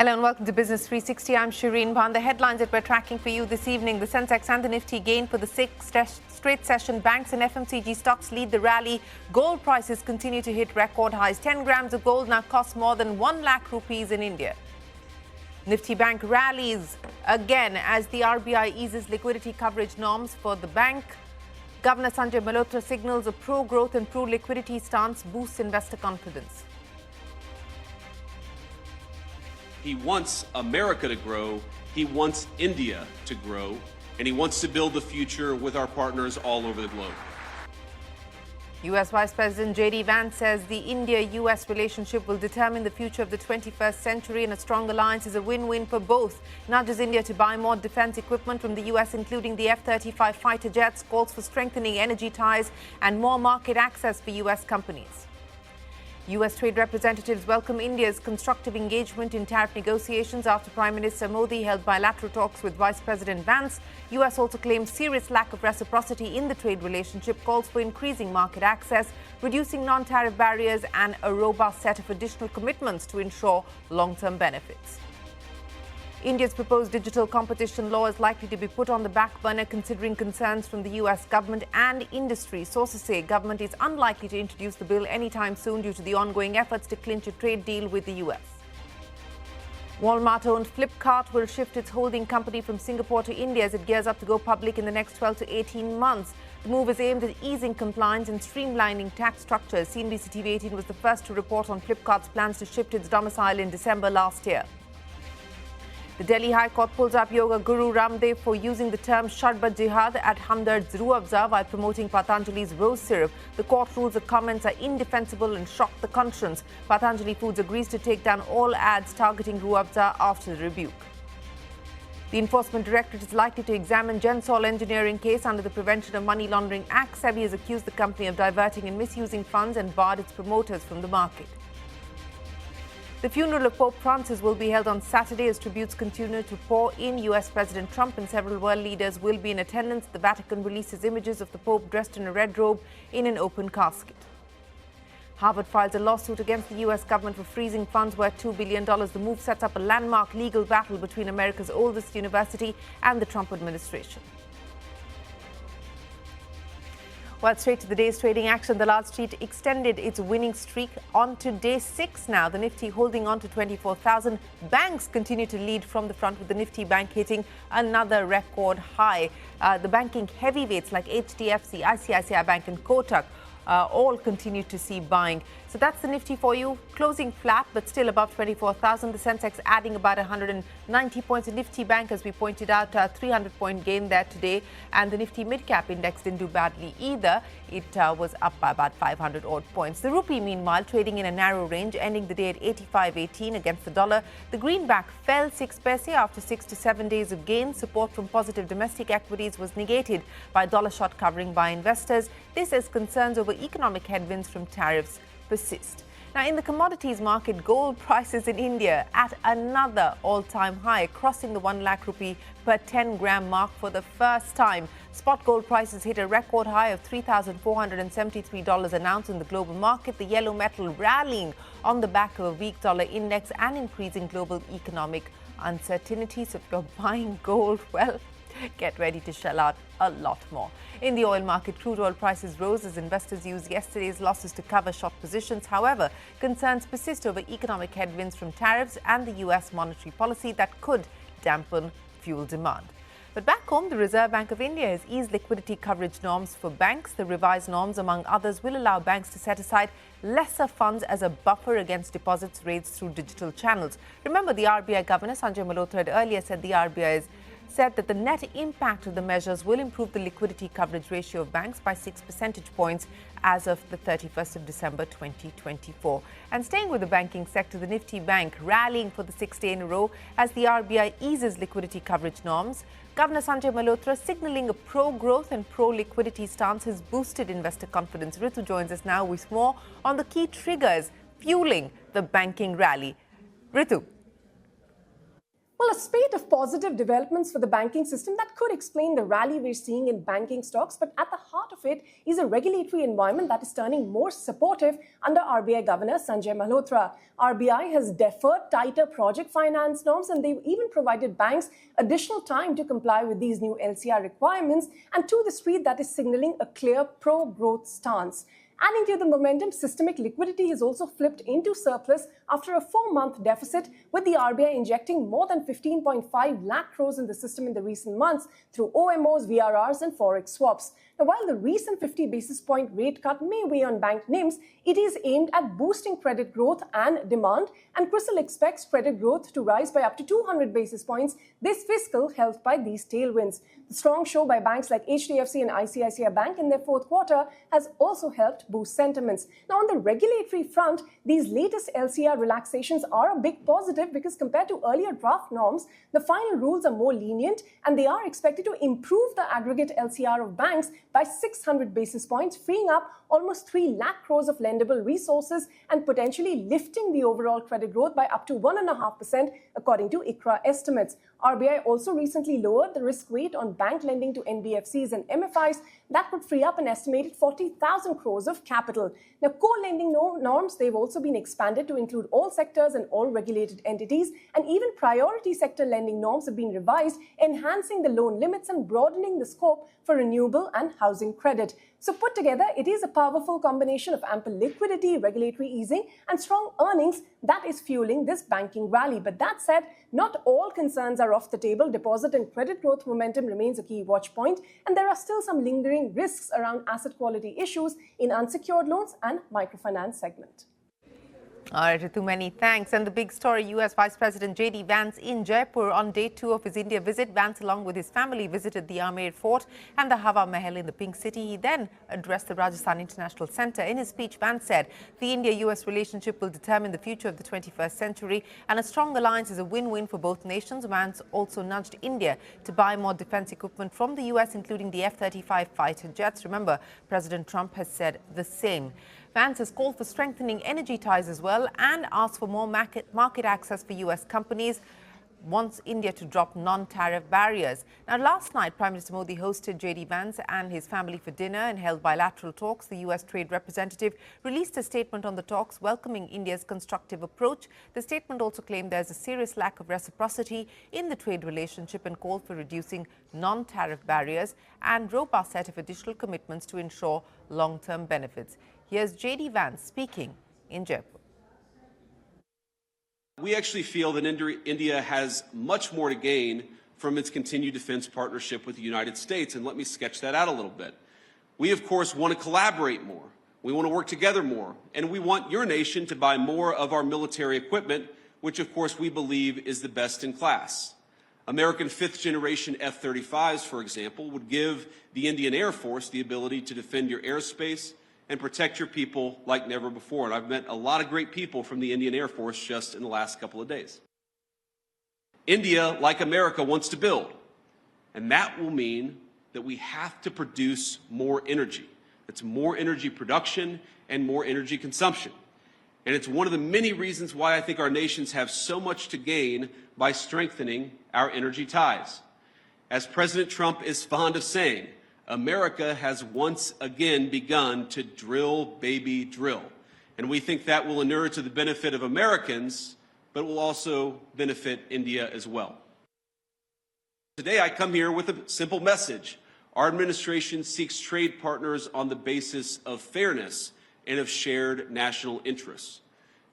Hello and welcome to Business 360. I'm Shireen Bhan. The headlines that we're tracking for you this evening: the Sensex and the Nifty gain for the sixth straight session. Banks and FMCG stocks lead the rally. Gold prices continue to hit record highs. 10 grams of gold now costs more than 1 lakh rupees in India. Nifty Bank rallies again as the RBI eases liquidity coverage norms for the bank. Governor Sanjay Malhotra signals a pro-growth and pro-liquidity stance boosts investor confidence. He wants America to grow, he wants India to grow, and he wants to build the future with our partners all over the globe. US Vice President JD Vance says the India-US relationship will determine the future of the 21st century, and a strong alliance is a win-win for both. Nudges India to buy more defense equipment from the US, including the F-35 fighter jets, calls for strengthening energy ties and more market access for US companies. US trade representatives welcome India's constructive engagement in tariff negotiations after Prime Minister Modi held bilateral talks with Vice President Vance. US also claims serious lack of reciprocity in the trade relationship, calls for increasing market access, reducing non-tariff barriers, and a robust set of additional commitments to ensure long-term benefits. India's proposed digital competition law is likely to be put on the back burner considering concerns from the US government and industry. Sources say government is unlikely to introduce the bill anytime soon due to the ongoing efforts to clinch a trade deal with the US. Walmart-owned Flipkart will shift its holding company from Singapore to India as it gears up to go public in the next 12 to 18 months. The move is aimed at easing compliance and streamlining tax structures. CNBC TV 18 was the first to report on Flipkart's plans to shift its domicile in December last year. The Delhi High Court pulls up yoga guru Ramdev for using the term Sharbat Jihad at Hamdard's Ruh Afza while promoting Patanjali's rose syrup. The court rules the comments are indefensible and shock the conscience. Patanjali Foods agrees to take down all ads targeting Ruh Afza after the rebuke. The Enforcement Directorate is likely to examine Gensol engineering case under the Prevention of Money Laundering Act. SEBI has accused the company of diverting and misusing funds and barred its promoters from the market. The funeral of Pope Francis will be held on Saturday as tributes continue to pour in. US President Trump and several world leaders will be in attendance. The Vatican releases images of the Pope dressed in a red robe in an open casket. Harvard files a lawsuit against the US government for freezing funds worth $2 billion. The move sets up a landmark legal battle between America's oldest university and the Trump administration. Well, straight to the day's trading action. The Wall Street extended its winning streak on to day 6 now. The Nifty holding on to 24,000. Banks continue to lead from the front with the Nifty Bank hitting another record high. The banking heavyweights like HDFC, ICICI Bank and Kotak all continue to see buying. So that's the Nifty for you, closing flat but still above 24,000. The Sensex adding about 190 points. The Nifty Bank, as we pointed out, 300-point gain there today. And the Nifty Mid-Cap Index didn't do badly either. It was up by about 500 odd points. The rupee, meanwhile, trading in a narrow range, ending the day at 85.18 against the dollar. The greenback fell 6 paise after 6 to 7 days of gain. Support from positive domestic equities was negated by dollar short covering by investors. This as concerns over economic headwinds from tariffs persist. Now, in the commodities market, gold prices in India at another all-time high, crossing the 1 lakh rupee per 10-gram mark for the first time. Spot gold prices hit a record high of $3,473 an ounce in the global market. The yellow metal rallying on the back of a weak dollar index and increasing global economic uncertainty. So if you're buying gold, well, get ready to shell out a lot more. In the oil market, crude oil prices rose as investors used yesterday's losses to cover short positions. However, concerns persist over economic headwinds from tariffs and the US monetary policy that could dampen fuel demand. But back home, the Reserve Bank of India has eased liquidity coverage norms for banks. The revised norms, among others, will allow banks to set aside lesser funds as a buffer against deposits raised through digital channels. Remember, the RBI Governor Sanjay Malhotra had earlier said the RBI said that the net impact of the measures will improve the liquidity coverage ratio of banks by 6 percentage points as of the 31st of December 2024. And staying with the banking sector, the Nifty Bank rallying for the 6th day in a row as the RBI eases liquidity coverage norms. Governor Sanjay Malhotra signaling a pro-growth and pro-liquidity stance has boosted investor confidence. Ritu joins us now with more on the key triggers fueling the banking rally. Ritu. Well, a spate of positive developments for the banking system that could explain the rally we're seeing in banking stocks, but at the heart of it is a regulatory environment that is turning more supportive under RBI Governor Sanjay Malhotra. RBI has deferred tighter project finance norms, and they've even provided banks additional time to comply with these new LCR requirements, and to the street that is signaling a clear pro-growth stance. Adding to the momentum, systemic liquidity has also flipped into surplus after a 4-month deficit, with the RBI injecting more than 15.5 lakh crores in the system in the recent months through OMOs, VRRs and forex swaps. Now, while the recent 50 basis point rate cut may weigh on bank NIMs, it is aimed at boosting credit growth and demand, and CRISIL expects credit growth to rise by up to 200 basis points this fiscal, helped by these tailwinds. The strong show by banks like HDFC and ICICI Bank in their fourth quarter has also helped boost sentiments. Now, on the regulatory front, these latest LCR relaxations are a big positive because compared to earlier draft norms, the final rules are more lenient, and they are expected to improve the aggregate LCR of banks by 600 basis points, freeing up almost 3 lakh crores of lendable resources and potentially lifting the overall credit growth by up to 1.5%, according to ICRA estimates. RBI also recently lowered the risk weight on bank lending to NBFCs and MFIs. That could free up an estimated 40,000 crores of capital. Now, co-lending norms, they've also been expanded to include all sectors and all regulated entities, and even priority sector lending norms have been revised, enhancing the loan limits and broadening the scope for renewable and housing credit. So put together, it is a powerful combination of ample liquidity, regulatory easing, and strong earnings that is fueling this banking rally. But that said, not all concerns are off the table. Deposit and credit growth momentum remains a key watch point, and there are still some lingering risks around asset quality issues in unsecured loans and microfinance segment. All right, Ritu, many thanks. And the big story, US Vice President JD Vance in Jaipur on day 2 of his India visit. Vance, along with his family, visited the Amer Fort and the Hawa Mahal in the Pink City. He then addressed the Rajasthan International Centre. In his speech, Vance said the India-US relationship will determine the future of the 21st century, and a strong alliance is a win-win for both nations. Vance also nudged India to buy more defence equipment from the US, including the F-35 fighter jets. Remember, President Trump has said the same. Vance has called for strengthening energy ties as well and asked for more market access for US companies, wants India to drop non-tariff barriers. Now, last night, Prime Minister Modi hosted JD Vance and his family for dinner and held bilateral talks. The US trade representative released a statement on the talks, welcoming India's constructive approach. The statement also claimed there's a serious lack of reciprocity in the trade relationship and called for reducing non-tariff barriers and robust set of additional commitments to ensure long-term benefits. Here's JD Vance speaking in Jaipur. We actually feel that India has much more to gain from its continued defense partnership with the United States, and let me sketch that out a little bit. We, of course, want to collaborate more. We want to work together more, and we want your nation to buy more of our military equipment, which, of course, we believe is the best in class. American fifth-generation F-35s, for example, would give the Indian Air Force the ability to defend your airspace and protect your people like never before. And I've met a lot of great people from the Indian Air Force just in the last couple of days. India, like America, wants to build. And that will mean that we have to produce more energy. It's more energy production and more energy consumption. And it's one of the many reasons why I think our nations have so much to gain by strengthening our energy ties. As President Trump is fond of saying, America has once again begun to drill, baby, drill. And we think that will inure to the benefit of Americans, but will also benefit India as well. Today, I come here with a simple message. Our administration seeks trade partners on the basis of fairness and of shared national interests.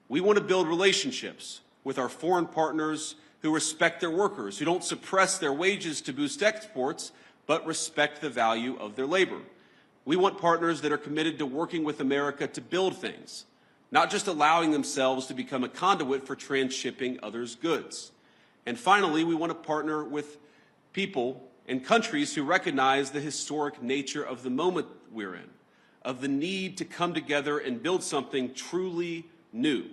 We want to build relationships with our foreign partners who respect their workers, who don't suppress their wages to boost exports, but respect the value of their labor. We want partners that are committed to working with America to build things, not just allowing themselves to become a conduit for transshipping others' goods. And finally, we want to partner with people and countries who recognize the historic nature of the moment we're in, of the need to come together and build something truly new,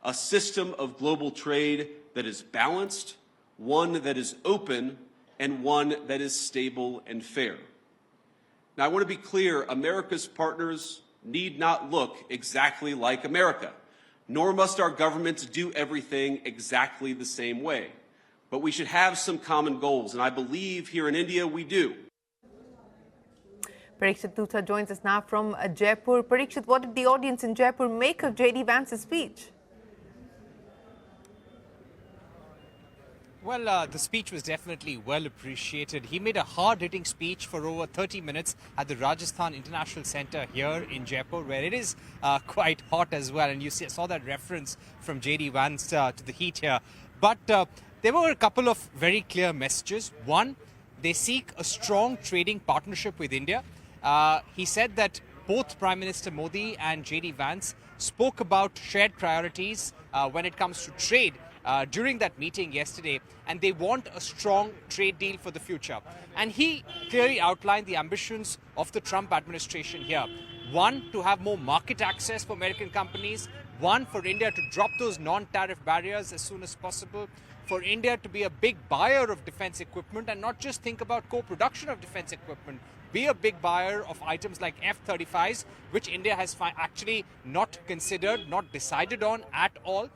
a system of global trade that is balanced, one that is open, and one that is stable and fair. Now, I want to be clear, America's partners need not look exactly like America, nor must our governments do everything exactly the same way. but we should have some common goals, and I believe here in India we do. Parikshit Luthra joins us now from Jaipur. Parikshit, what did the audience in Jaipur make of JD Vance's speech? Well, the speech was definitely well appreciated. He made a hard-hitting speech for over 30 minutes at the Rajasthan International Centre here in Jaipur, where it is quite hot as well. And you saw that reference from JD Vance to the heat here. But there were a couple of very clear messages. One, they seek a strong trading partnership with India. He said that both Prime Minister Modi and JD Vance spoke about shared priorities when it comes to trade during that meeting yesterday, and they want a strong trade deal for the future. And he clearly outlined the ambitions of the Trump administration here. One, to have more market access for American companies. One, for India to drop those non-tariff barriers as soon as possible. For India to be a big buyer of defense equipment and not just think about co-production of defense equipment. Be a big buyer of items like F-35s, which India has actually not considered, not decided on at all.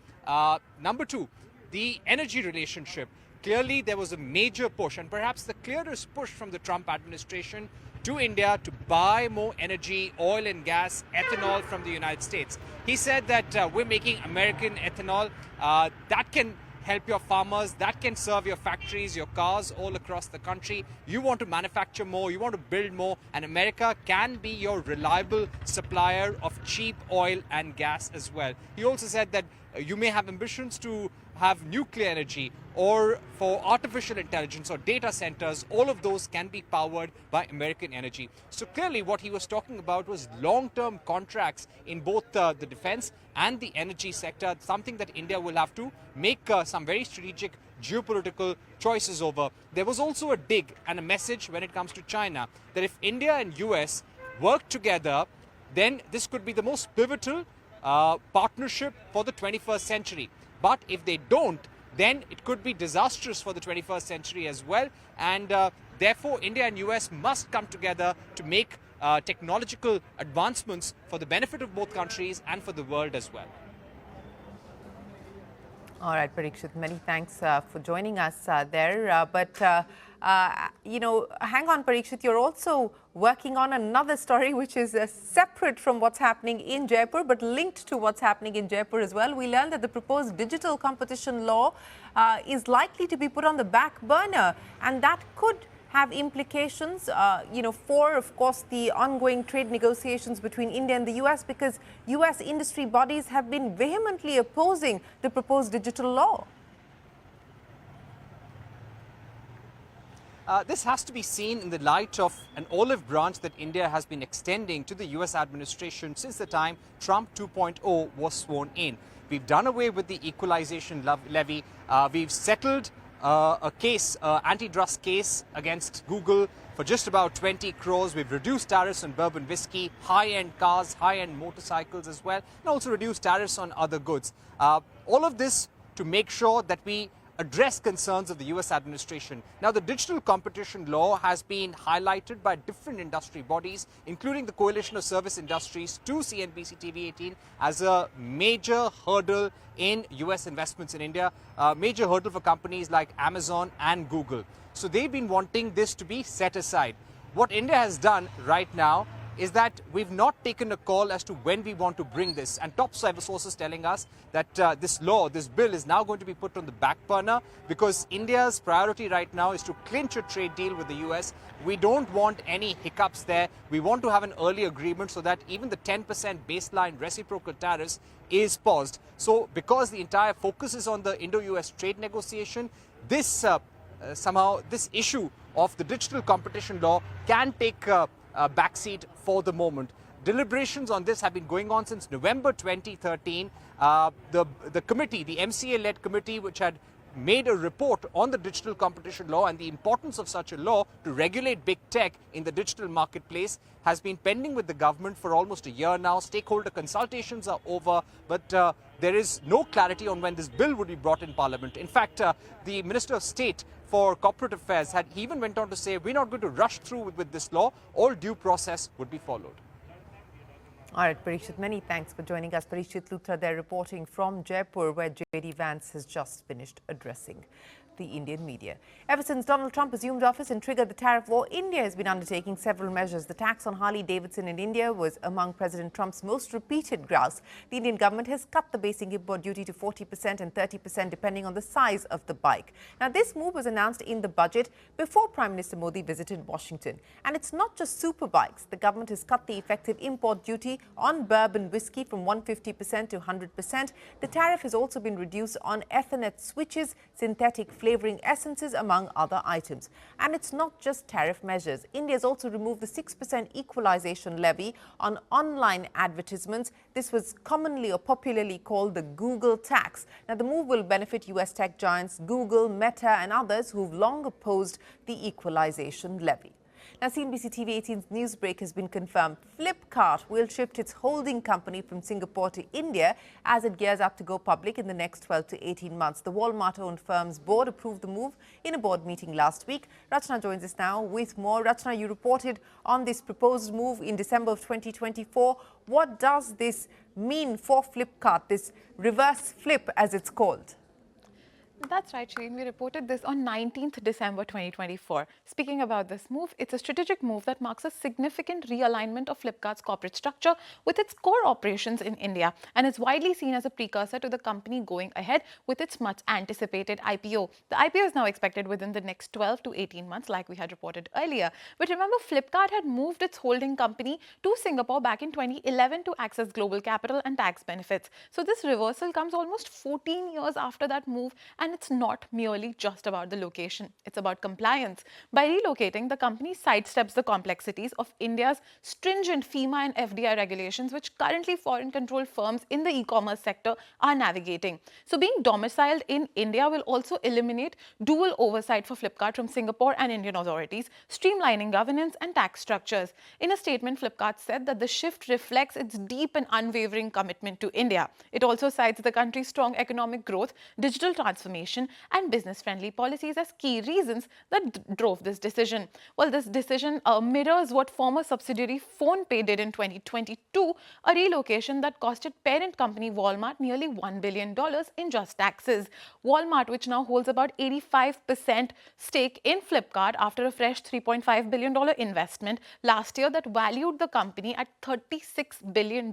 Number two, the energy relationship. Clearly, there was a major push, and perhaps the clearest push from the Trump administration to India to buy more energy, oil and gas, ethanol from the United States. He said that we're making American ethanol that can help your farmers, that can serve your factories, your cars all across the country. You want to manufacture more, you want to build more, and America can be your reliable supplier of cheap oil and gas as well. He also said that you may have ambitions to have nuclear energy or for artificial intelligence or data centers. All of those can be powered by American energy. So clearly what he was talking about was long-term contracts in both the defense and the energy sector, something that India will have to make some very strategic geopolitical choices over. There was also a dig and a message when it comes to China that if India and US work together, then this could be the most pivotal partnership for the 21st century. But if they don't, then it could be disastrous for the 21st century as well. And therefore, India and US must come together to make technological advancements for the benefit of both countries and for the world as well. All right, Parikshit, many thanks for joining us there. You know, hang on, Parikshit, you're also working on another story which is separate from what's happening in Jaipur, but linked to what's happening in Jaipur as well. We learned that the proposed digital competition law is likely to be put on the back burner, and that could have implications, you know, for, of course, the ongoing trade negotiations between India and the US, because US industry bodies have been vehemently opposing the proposed digital law. This has to be seen in the light of an olive branch that India has been extending to the US administration since the time Trump 2.0 was sworn in. We've done away with the equalization levy. We've settled a case, antitrust case against Google for just about 20 crores. We've reduced tariffs on bourbon whiskey, high-end cars, high-end motorcycles as well, and also reduced tariffs on other goods. All of this to make sure that we address concerns of the US administration. Now, the digital competition law has been highlighted by different industry bodies, including the Coalition of Service Industries to CNBC TV 18 as a major hurdle in US investments in India, a major hurdle for companies like Amazon and Google. So they've been wanting this to be set aside. What India has done right now is that we've not taken a call as to when we want to bring this. And top sources telling us that this law, this bill is now going to be put on the back burner because India's priority right now is to clinch a trade deal with the US. We don't want any hiccups there. We want to have an early agreement so that even the 10% baseline reciprocal tariffs is paused. So because the entire focus is on the Indo-US trade negotiation, this somehow this issue of the digital competition law can take a backseat for the moment. Deliberations on this have been going on since November 2013. The committee, the MCA-led committee, which had made a report on the digital competition law and the importance of such a law to regulate big tech in the digital marketplace, has been pending with the government for almost a year now. Stakeholder consultations are over, but there is no clarity on when this bill would be brought in Parliament. In fact, the Minister of State for Corporate Affairs he even went on to say, we're not going to rush through with this law. All due process would be followed. All right, Parikshit, many thanks for joining us. Parikshit Luthra there reporting from Jaipur, where JD Vance has just finished addressing the Indian media. Ever since Donald Trump assumed office and triggered the tariff war, India has been undertaking several measures. The tax on Harley-Davidson in India was among President Trump's most repeated grouse. The Indian government has cut the basic import duty to 40% and 30% depending on the size of the bike. Now, this move was announced in the budget before Prime Minister Modi visited Washington. And it's not just super bikes. The government has cut the effective import duty on bourbon whiskey from 150% to 100%. The tariff has also been reduced on Ethernet switches, synthetic flavouring essences, among other items. And it's not just tariff measures. India has also removed the 6% equalization levy on online advertisements. This was commonly or popularly called the Google tax. Now, the move will benefit US tech giants Google, Meta and others who've long opposed the equalization levy. Now, CNBC TV 18's Newsbreak has been confirmed. Flipkart will shift its holding company from Singapore to India as it gears up to go public in the next 12 to 18 months. The Walmart-owned firm's board approved the move in a board meeting last week. Rachna joins us now with more. Rachna, you reported on this proposed move in December of 2024. What does this mean for Flipkart, this reverse flip as it's called? That's right, Shane. We reported this on 19th December 2024. Speaking about this move, it's a strategic move that marks a significant realignment of Flipkart's corporate structure with its core operations in India and is widely seen as a precursor to the company going ahead with its much anticipated IPO. The IPO is now expected within the next 12 to 18 months, like we had reported earlier. But remember, Flipkart had moved its holding company to Singapore back in 2011 to access global capital and tax benefits. So this reversal comes almost 14 years after that move, and it's not merely just about the location. It's about compliance. By relocating, the company sidesteps the complexities of India's stringent FEMA and FDI regulations, which currently foreign-controlled firms in the e-commerce sector are navigating. So being domiciled in India will also eliminate dual oversight for Flipkart from Singapore and Indian authorities, streamlining governance and tax structures. In a statement, Flipkart said that the shift reflects its deep and unwavering commitment to India. It also cites the country's strong economic growth, digital transformation, and business-friendly policies as key reasons that drove this decision. Well, this decision mirrors what former subsidiary PhonePe did in 2022, a relocation that costed parent company Walmart nearly $1 billion in just taxes. Walmart, which now holds about 85% stake in Flipkart after a fresh $3.5 billion investment last year that valued the company at $36 billion,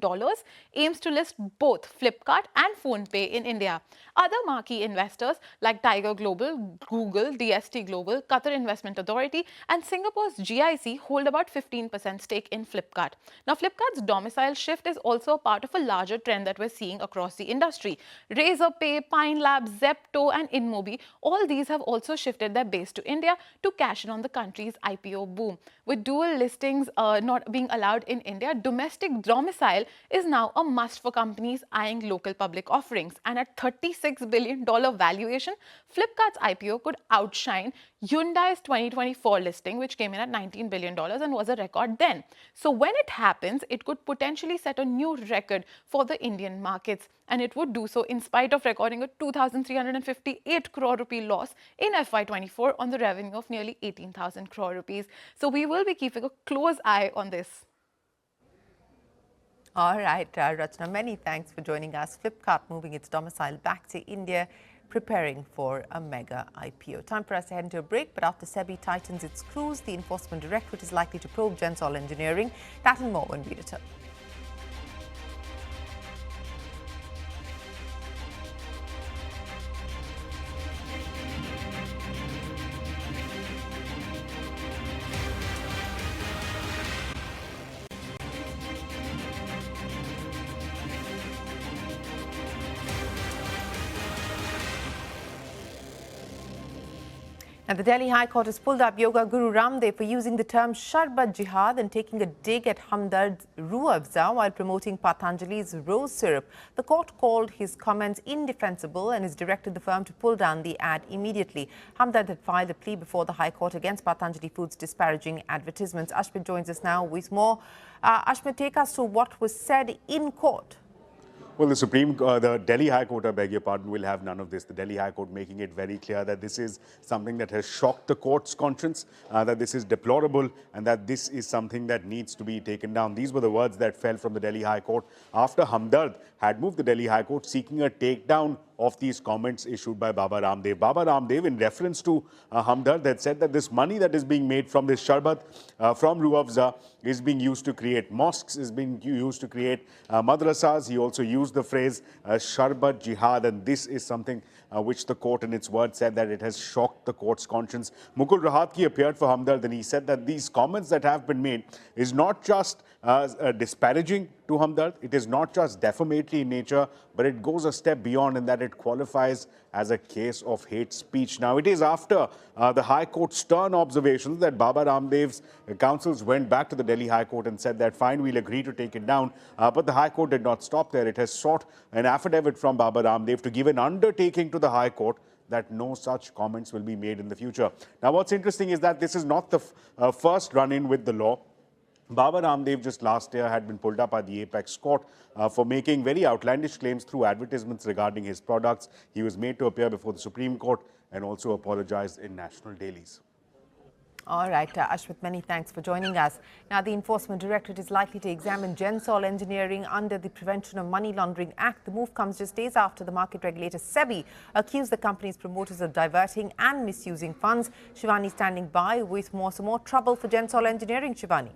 aims to list both Flipkart and PhonePe in India. Other marquee investors like Tiger Global, Google, DST Global, Qatar Investment Authority and Singapore's GIC hold about 15% stake in Flipkart. Now, Flipkart's domicile shift is also a part of a larger trend that we're seeing across the industry. Razorpay, Pine Labs, Zepto and InMobi, all these have also shifted their base to India to cash in on the country's IPO boom. With dual listings not being allowed in India, domestic domicile is now a must for companies eyeing local public offerings. And at $36 billion valuation, Flipkart's IPO could outshine Hyundai's 2024 listing, which came in at $19 billion and was a record then. So when it happens, it could potentially set a new record for the Indian markets. And it would do so in spite of recording a 2,358 crore rupee loss in FY24 on the revenue of nearly 18,000 crore rupees. So we will be keeping a close eye on this. All right, Rachna, many thanks for joining us. Flipkart moving its domicile back to India, preparing for a mega IPO. Time for us to head into a break, but after SEBI tightens its screws, the Enforcement Directorate is likely to probe Gensol Engineering. That and more when we return. And the Delhi High Court has pulled up Yoga Guru Ramdev for using the term Sharbat Jihad and taking a dig at Hamdard's Ruh Afza while promoting Patanjali's rose syrup. The court called his comments indefensible and has directed the firm to pull down the ad immediately. Hamdard had filed a plea before the High Court against Patanjali Foods' disparaging advertisements. Ashmit joins us now with more. Ashmit, take us through what was said in court. Well, the Delhi High Court, I beg your pardon, will have none of this. The Delhi High Court making it very clear that this is something that has shocked the court's conscience, that this is deplorable and that this is something that needs to be taken down. These were the words that fell from the Delhi High Court after Hamdard had moved the Delhi High Court seeking a takedown of these comments issued by Baba Ramdev. Baba Ramdev, in reference to Hamdard, had said that this money that is being made from this Sharbat, from Ruh Afza, is being used to create mosques, is being used to create madrasas. He also used the phrase Sharbat Jihad, and this is something which the court in its word said that it has shocked the court's conscience. Mukul Rohatgi appeared for Hamdard and he said that these comments that have been made is not just disparaging to Hamdard, it is not just defamatory in nature, but it goes a step beyond in that it qualifies as a case of hate speech. Now, it is after the High Court's stern observations that Baba Ramdev's counsels went back to the Delhi High Court and said that fine, we'll agree to take it down. But the High Court did not stop there. It has sought an affidavit from Baba Ramdev to give an undertaking to the High Court that no such comments will be made in the future. Now, what's interesting is that this is not the first run-in with the law. Baba Ramdev just last year had been pulled up by the Apex Court for making very outlandish claims through advertisements regarding his products. He was made to appear before the Supreme Court and also apologized in national dailies. All right, Ashwat, many thanks for joining us. Now, the Enforcement Directorate is likely to examine Gensol Engineering under the Prevention of Money Laundering Act. The move comes just days after the market regulator SEBI accused the company's promoters of diverting and misusing funds. Shivani standing by with some more trouble for Gensol Engineering. Shivani.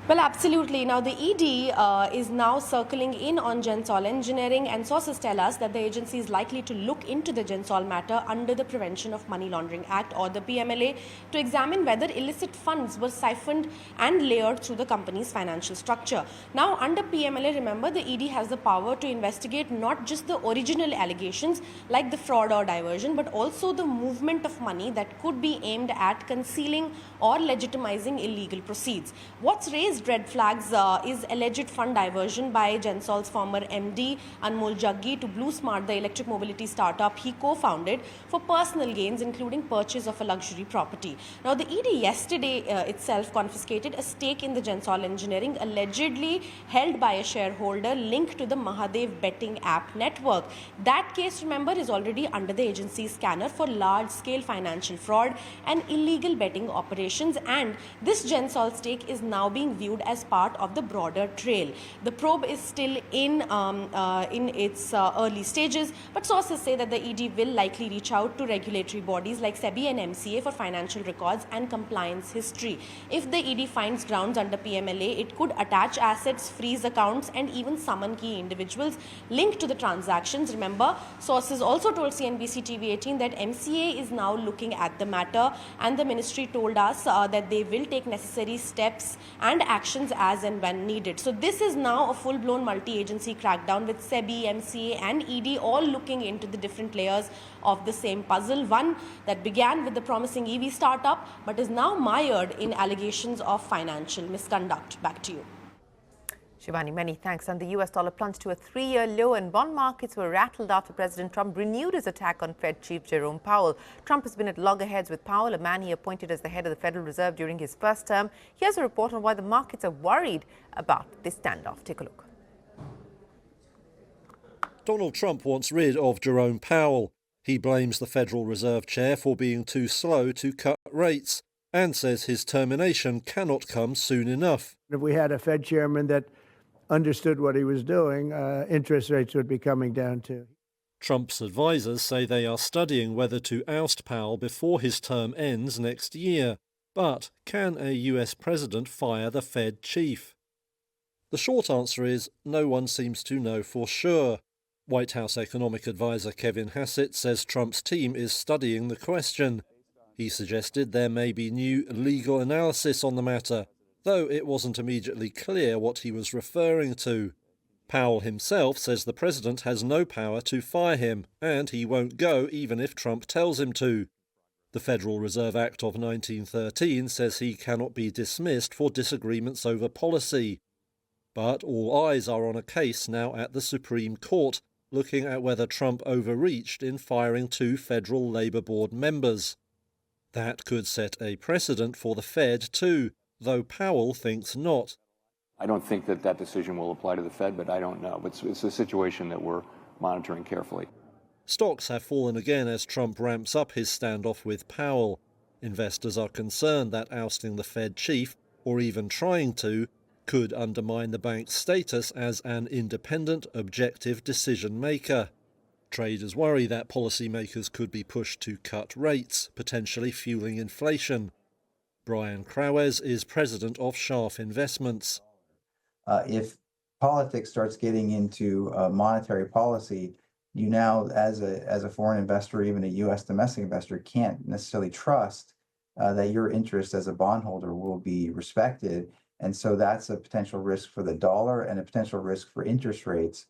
Well, absolutely. Now, the ED is now circling in on Gensol Engineering, and sources tell us that the agency is likely to look into the Gensol matter under the Prevention of Money Laundering Act, or the PMLA, to examine whether illicit funds were siphoned and layered through the company's financial structure. Now, under PMLA, remember, the ED has the power to investigate not just the original allegations like the fraud or diversion, but also the movement of money that could be aimed at concealing or legitimizing illegal proceeds. What's raised red flags is alleged fund diversion by Gensol's former MD Anmol Jaggi to Blue Smart, the electric mobility startup he co-founded, for personal gains, including purchase of a luxury property. Now, the ED yesterday itself confiscated a stake in the Gensol Engineering allegedly held by a shareholder linked to the Mahadev betting app network. That case, remember, is already under the agency's scanner for large-scale financial fraud and illegal betting operations, and this Gensol stake is now being viewed as part of the broader trail. The probe is still in its early stages, but sources say that the ED will likely reach out to regulatory bodies like SEBI and MCA for financial records and compliance history. If the ED finds grounds under PMLA, it could attach assets, freeze accounts, and even summon key individuals linked to the transactions. Remember, sources also told CNBC TV 18 that MCA is now looking at the matter, and the ministry told us that they will take necessary steps and actions as and when needed. So this is now a full-blown multi-agency crackdown with SEBI, MCA and ED all looking into the different layers of the same puzzle, one that began with the promising EV startup but is now mired in allegations of financial misconduct. Back to you. Shivani, many thanks. And the US dollar plunged to a 3-year low, and bond markets were rattled after President Trump renewed his attack on Fed Chief Jerome Powell. Trump has been at loggerheads with Powell, a man he appointed as the head of the Federal Reserve during his first term. Here's a report on why the markets are worried about this standoff. Take a look. Donald Trump wants rid of Jerome Powell. He blames the Federal Reserve Chair for being too slow to cut rates and says his termination cannot come soon enough. If we had a Fed chairman that understood what he was doing, interest rates would be coming down too. Trump's advisors say they are studying whether to oust Powell before his term ends next year. But can a US president fire the Fed chief? The short answer is no one seems to know for sure. White House economic advisor Kevin Hassett says Trump's team is studying the question. He suggested there may be new legal analysis on the matter, though it wasn't immediately clear what he was referring to. Powell himself says the president has no power to fire him, and he won't go even if Trump tells him to. The Federal Reserve Act of 1913 says he cannot be dismissed for disagreements over policy. But all eyes are on a case now at the Supreme Court, looking at whether Trump overreached in firing 2 Federal Labor Board members. That could set a precedent for the Fed too, though Powell thinks not. I don't think that that decision will apply to the Fed, but I don't know. It's a situation that we're monitoring carefully. Stocks have fallen again as Trump ramps up his standoff with Powell. Investors are concerned that ousting the Fed chief, or even trying to, could undermine the bank's status as an independent, objective decision maker. Traders worry that policymakers could be pushed to cut rates, potentially fueling inflation. Brian Crowes is president of Scharf Investments. If politics starts getting into monetary policy, you now, as a foreign investor, even a U.S. domestic investor, can't necessarily trust that your interest as a bondholder will be respected. And so that's a potential risk for the dollar and a potential risk for interest rates.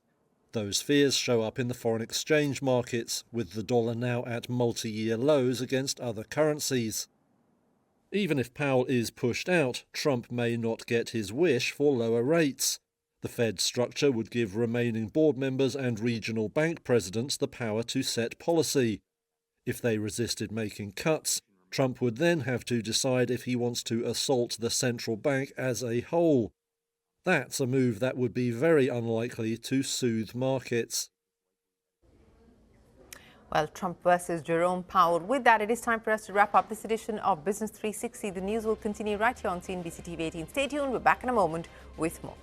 Those fears show up in the foreign exchange markets, with the dollar now at multi-year lows against other currencies. Even if Powell is pushed out, Trump may not get his wish for lower rates. The Fed structure would give remaining board members and regional bank presidents the power to set policy. If they resisted making cuts, Trump would then have to decide if he wants to assault the central bank as a whole. That's a move that would be very unlikely to soothe markets. Well, Trump versus Jerome Powell. With that, it is time for us to wrap up this edition of Business 360. The news will continue right here on CNBC TV 18. Stay tuned. We're back in a moment with more.